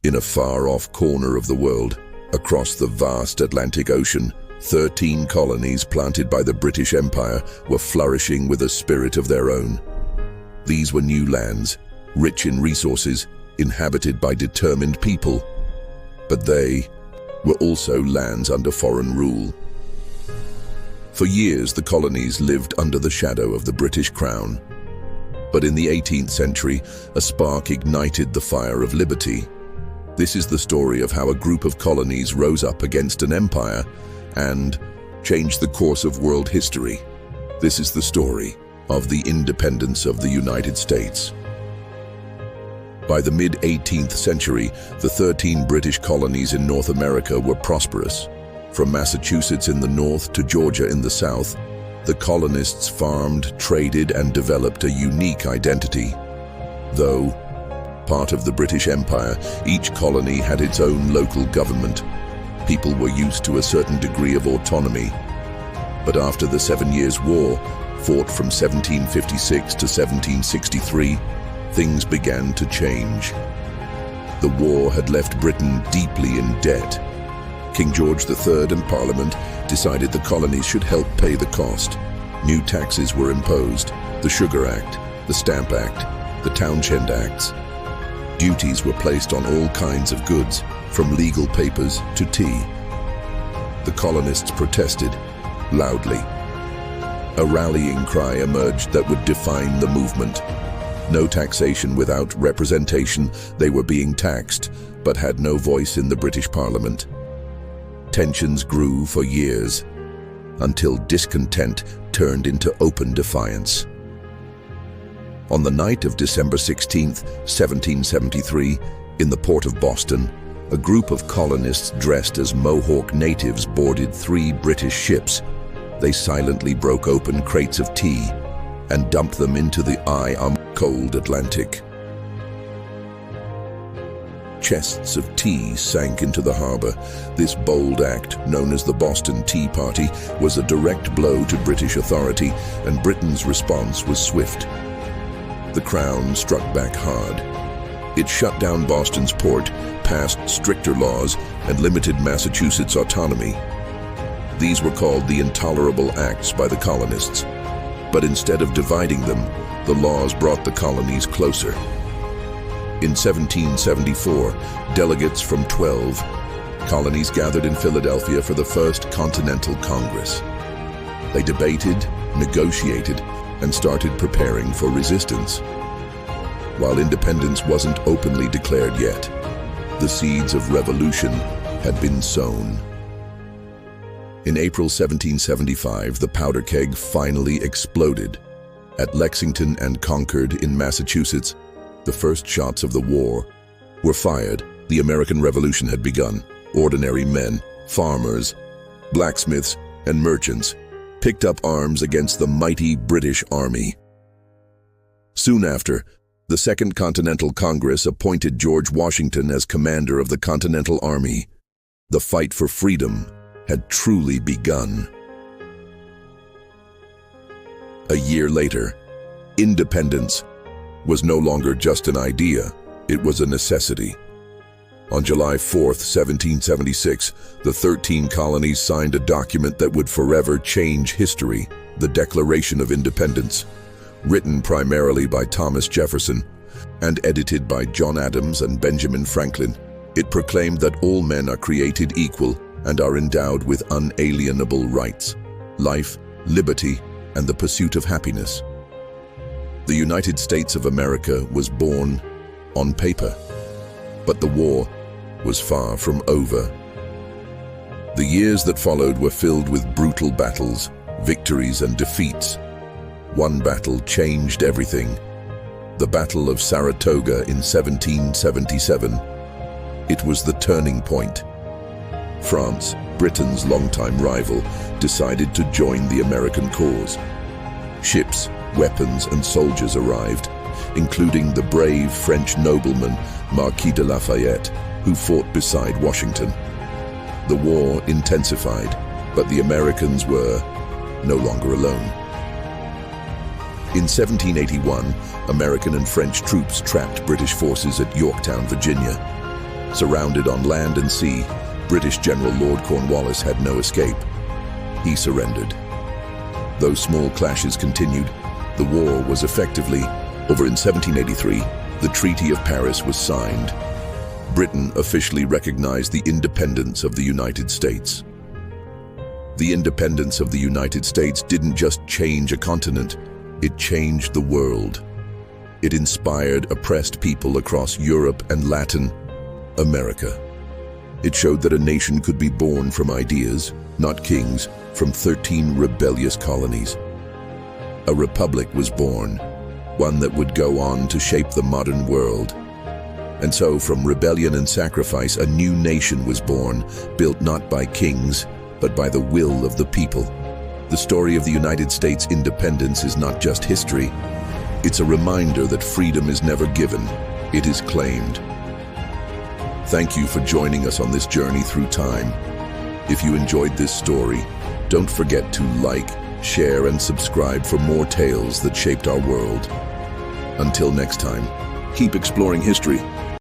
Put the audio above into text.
In a far-off corner of the world, across the vast Atlantic Ocean, 13 colonies planted by the British Empire were flourishing with a spirit of their own. These were new lands, rich in resources, inhabited by determined people. But they were also lands under foreign rule. For years, the colonies lived under the shadow of the British Crown. But in the 18th century, a spark ignited the fire of liberty. This is the story of how a group of colonies rose up against an empire and changed the course of world history. This is the story of the independence of the United States. By the mid-18th century, the 13 British colonies in North America were prosperous. From Massachusetts in the north to Georgia in the south, the colonists farmed, traded, and developed a unique identity. Though part of the British Empire, each colony had its own local government. People were used to a certain degree of autonomy. But after the 7 Years' War, fought from 1756 to 1763, things began to change. The war had left Britain deeply in debt. King George III and Parliament decided the colonies should help pay the cost. New taxes were imposed: the Sugar Act, the Stamp Act, the Townshend Acts. Duties were placed on all kinds of goods, from legal papers to tea. The colonists protested loudly. A rallying cry emerged that would define the movement. No taxation without representation. They were being taxed, but had no voice in the British Parliament. Tensions grew for years, until discontent turned into open defiance. On the night of December 16, 1773, in the port of Boston, a group of colonists dressed as Mohawk natives boarded 3 British ships. They silently broke open crates of tea and dumped them into the cold Atlantic. Chests of tea sank into the harbor. This bold act, known as the Boston Tea Party, was a direct blow to British authority, and Britain's response was swift. The Crown struck back hard. It shut down Boston's port, passed stricter laws, and limited Massachusetts' autonomy. These were called the Intolerable Acts by the colonists. But instead of dividing them, the laws brought the colonies closer. In 1774, delegates from 12 colonies gathered in Philadelphia for the First Continental Congress. They debated, negotiated, and started preparing for resistance. While independence wasn't openly declared yet, the seeds of revolution had been sown. In April 1775, the powder keg finally exploded. At Lexington and Concord in Massachusetts, the first shots of the war were fired. The American Revolution had begun. Ordinary men, farmers, blacksmiths, and merchants picked up arms against the mighty British Army. Soon after, the Second Continental Congress appointed George Washington as commander of the Continental Army. The fight for freedom had truly begun. A year later, independence was no longer just an idea, it was a necessity. On July 4, 1776, the 13 colonies signed a document that would forever change history, the Declaration of Independence. Written primarily by Thomas Jefferson and edited by John Adams and Benjamin Franklin, it proclaimed that all men are created equal and are endowed with unalienable rights, life, liberty, and the pursuit of happiness. The United States of America was born on paper, but the war was far from over. The years that followed were filled with brutal battles, victories, and defeats. One battle changed everything: the Battle of Saratoga in 1777. It was the turning point. France, Britain's longtime rival, decided to join the American cause. Ships, weapons, and soldiers arrived, including the brave French nobleman Marquis de Lafayette, who fought beside Washington. The war intensified, but the Americans were no longer alone. In 1781, American and French troops trapped British forces at Yorktown, Virginia. Surrounded on land and sea, British General Lord Cornwallis had no escape. He surrendered. Though small clashes continued, the war was effectively over. In 1783, the Treaty of Paris was signed. Britain officially recognized the independence of the United States. The independence of the United States didn't just change a continent, it changed the world. It inspired oppressed people across Europe and Latin America. It showed that a nation could be born from ideas, not kings, from 13 rebellious colonies. A republic was born, one that would go on to shape the modern world. And so, from rebellion and sacrifice, a new nation was born, built not by kings, but by the will of the people. The story of the United States independence is not just history. It's a reminder that freedom is never given, it is claimed. Thank you for joining us on this journey through time. If you enjoyed this story, don't forget to like, share, and subscribe for more tales that shaped our world. Until next time, keep exploring history.